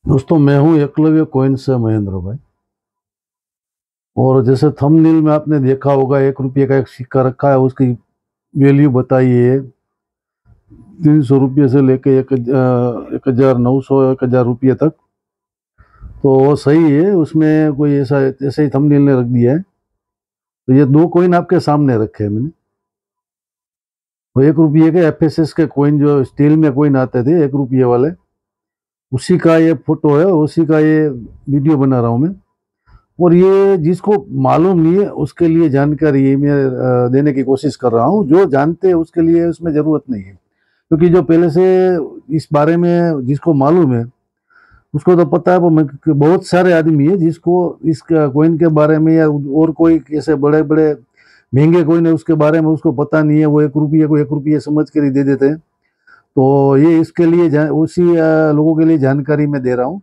दोस्तों, मैं हूं एकलव्य कॉइन से महेंद्र भाई। और जैसे थंबनेल में आपने देखा होगा, 1 रुपये का एक सिक्का रखा है। उसकी वैल्यू बताई है 300 रुपये से लेके 1,900 1,000 रुपये तक। तो वो सही है, उसमें कोई ऐसा ऐसे ही थंबनेल ने रख दिया है। तो ये दो कॉइन आपके सामने रखे हैं मैंने। वो 1 रुपये के एफएसएस के कॉइन, जो स्टील में कॉइन आते थे 1 रुपये वाले, उसी का ये फोटो है, उसी का ये वीडियो बना रहा हूँ मैं। और ये जिसको मालूम नहीं है उसके लिए जानकारी ये मैं देने की कोशिश कर रहा हूँ। जो जानते हैं उसके लिए उसमें ज़रूरत नहीं है, क्योंकि जो पहले से इस बारे में जिसको मालूम है उसको तो पता है। पर बहुत सारे आदमी है जिसको इस कॉइन के बारे में या और कोई ऐसे बड़े बड़े महंगे कॉइन है उसके बारे में उसको पता नहीं है। वो 1 रुपये को 1 रुपये समझ कर ही दे देते हैं। तो ये इसके लिए उसी लोगों के लिए जानकारी मैं दे रहा हूँ,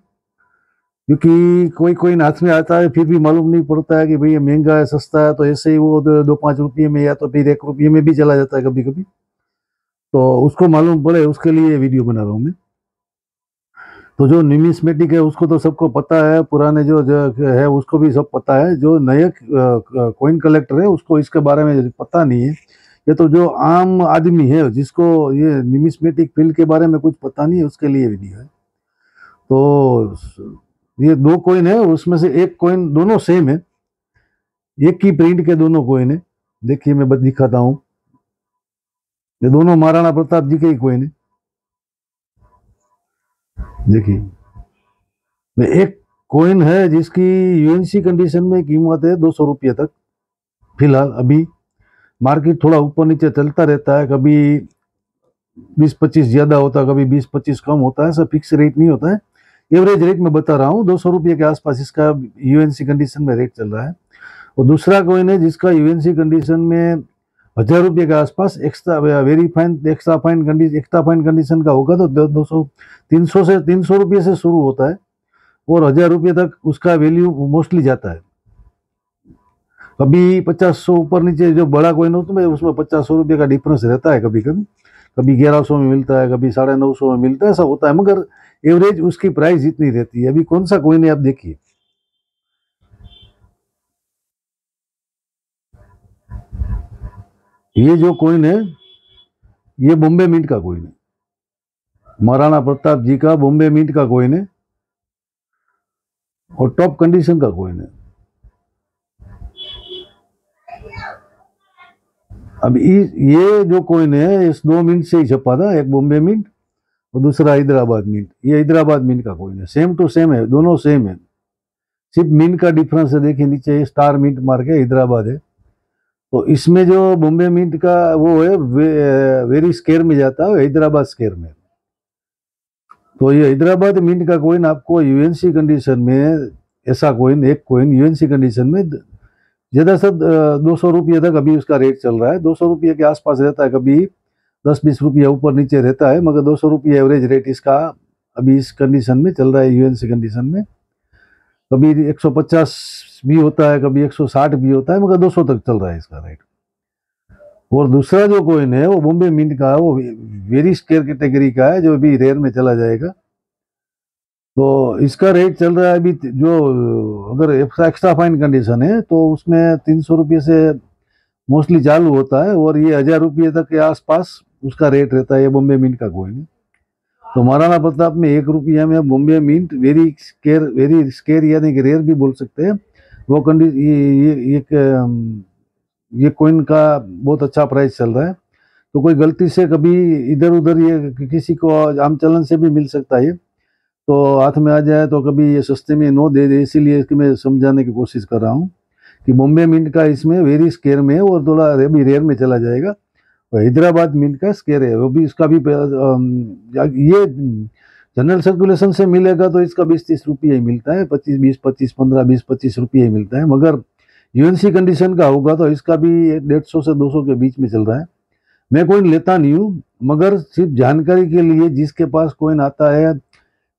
क्योंकि कोई कोई हाथ में आता है फिर भी मालूम नहीं पड़ता है कि भाई ये महंगा है सस्ता है। तो ऐसे ही वो 2-5 रुपये में या तो फिर 1 रुपये में भी चला जाता है कभी कभी। तो उसको मालूम पड़े उसके लिए ये वीडियो बना रहा हूँ मैं। तो जो न्यूमिस्मेटिक है उसको तो सबको पता है, पुराने जो है उसको भी सब पता है। जो नए कॉइन कलेक्टर है उसको इसके बारे में पता नहीं है। ये तो जो आम आदमी है जिसको ये न्यूमिस्मेटिक फील्ड के बारे में कुछ पता नहीं है उसके लिए वीडियो है। तो ये दो कॉइन है, उसमें से एक कॉइन, दोनों सेम है, एक ही प्रिंट के दोनों कॉइन है। देखिए मैं बस दिखाता हूँ। ये दोनों महाराणा प्रताप जी के ही कॉइन है। देखिए, एक कॉइन है जिसकी यूएनसी कंडीशन में कीमत है 200 रुपये तक फिलहाल। अभी मार्केट थोड़ा ऊपर नीचे चलता रहता है, कभी 20-25 ज्यादा होता है, कभी 20-25 कम होता है। ऐसा फिक्स रेट नहीं होता है। एवरेज रेट मैं बता रहा हूँ, 200 रुपये के आसपास इसका यूएनसी कंडीशन में रेट चल रहा है। और दूसरा कॉइन है जिसका यूएनसी कंडीशन में 1,000 रुपये के आसपास extra very fine extra fine condition का होगा। तो 200 300 से शुरू होता है और 1,000 रुपये तक उसका वैल्यू मोस्टली जाता है। कभी 50-100 ऊपर नीचे जो बड़ा कॉइन होता है उसमें 50-100 रुपये का डिफरेंस रहता है। कभी कभी कभी 1,100 में मिलता है, कभी 950 में मिलता है, ऐसा होता है। मगर एवरेज उसकी प्राइस जितनी रहती है। अभी कौन सा कॉइन है आप देखिए, ये जो कॉइन है ये बॉम्बे मिंट का कॉइन है। महाराणा प्रताप जी का बॉम्बे मिंट का कॉइन है और टॉप कंडीशन का कॉइन है। अब ये जो कॉइन है इस 2 मिंट से ही छपा था, एक बॉम्बे मिंट और दूसरा हैदराबाद मिंट। ये हैदराबाद मिंट का कॉइन है, सेम टू सेम है, दोनों सेम है। सिर्फ मिंट का डिफरेंस है। देखिए नीचे स्टार मिंट मार के हैदराबाद है। तो इसमें जो बॉम्बे मिंट का वो है वेरी स्केयर में जाता है, हैदराबाद स्केयर में। तो ये हैदराबाद मिंट का कॉइन आपको यूएनसी कंडीशन में, ऐसा कॉइन एक कॉइन यूएनसी कंडीशन में ज्यादा से 200 रुपये तक अभी उसका रेट चल रहा है। 200 रुपये के आसपास रहता है, कभी 10-20 रुपये ऊपर नीचे रहता है, मगर 200 रुपये एवरेज रेट इसका अभी इस कंडीशन में चल रहा है यूएनसी कंडीशन में। कभी 150 भी होता है, कभी 160 भी होता है, मगर 200 तक चल रहा है इसका रेट। और दूसरा जो कॉइन है वो बॉम्बे मिंट का है, वो वेरी स्केयर कैटेगरी का है, जो भी रेयर में चला जाएगा। तो इसका रेट चल रहा है अभी, जो अगर एक्स्ट्रा फाइन कंडीशन है तो उसमें 300 रुपये से मोस्टली चालू होता है, और ये 1,000 रुपये तक के आसपास उसका रेट रहता है। ये बॉम्बे मिंट का कॉइन है। तो महाराणा प्रताप में 1 रुपया में बॉम्बे मिंट वेरी स्केयर यानी कि रेयर भी बोल सकते हैं, वो कंडी ये कॉइन का बहुत अच्छा प्राइस चल रहा है। तो कोई गलती से कभी इधर उधर ये किसी को आम चलन से भी मिल सकता है, तो हाथ में आ जाए तो कभी ये सस्ते में नो दे दे। इसीलिए इसकी मैं समझाने की कोशिश कर रहा हूँ कि बॉम्बे मिंट का इसमें वेरी स्केयर में है और थोड़ा भी रेयर में चला जाएगा। और हैदराबाद मिंट का स्केयर है, वो भी इसका भी ये जनरल सर्कुलेशन से मिलेगा तो इसका 20-30 रुपये ही मिलता है, 25-20-25 15-20-25 रुपये ही मिलता है। मगर यूएनसी कंडीशन का होगा तो इसका भी 150 से 200 के बीच में चल रहा है। मैं कोइन लेता नहीं हूँ, मगर सिर्फ जानकारी के लिए जिसके पास कोइन आता है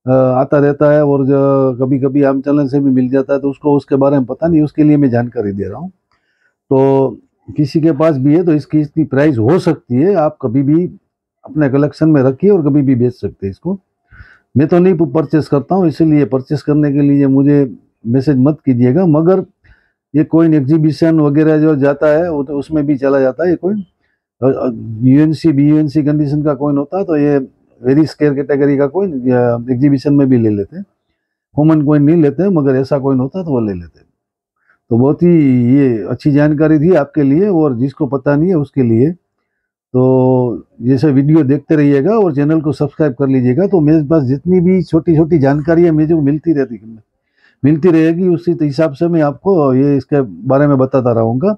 आता रहता है और कभी कभी आम चलन से भी मिल जाता है, तो उसको उसके बारे में पता नहीं, उसके लिए मैं जानकारी दे रहा हूँ। तो किसी के पास भी है तो इसकी इतनी प्राइस हो सकती है। आप कभी भी अपने कलेक्शन में रखिए और कभी भी बेच सकते हैं इसको। मैं तो नहीं परचेस करता हूँ, इसीलिए परचेस करने के लिए मुझे मैसेज मत कीजिएगा। मगर ये कोइन एग्जीबिशन वगैरह जो जाता है वो तो उसमें भी चला जाता है ये कोइन। यूएनसी बीयूएनसी कंडीशन का कोइन होता है तो ये वेरी स्केयर कैटेगरी का कोइन एग्जीबिशन में भी ले लेते हैं। कॉमन कोइन नहीं लेते हैं, मगर ऐसा कोइन होता है तो वो ले लेते हैं। तो बहुत ही ये अच्छी जानकारी थी आपके लिए, और जिसको पता नहीं है उसके लिए। तो जैसे वीडियो देखते रहिएगा और चैनल को सब्सक्राइब कर लीजिएगा, तो मेरे पास जितनी भी छोटी छोटी जानकारियाँ मुझे मिलती रहेगी, उसी हिसाब से मैं आपको ये इसके बारे में बताता रहूँगा।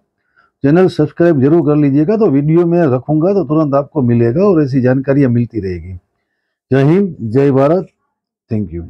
चैनल सब्सक्राइब जरूर कर लीजिएगा, तो वीडियो में रखूँगा तो तुरंत आपको मिलेगा और ऐसी जानकारियाँ मिलती रहेगी। जय हिंद, जय भारत, थैंक यू।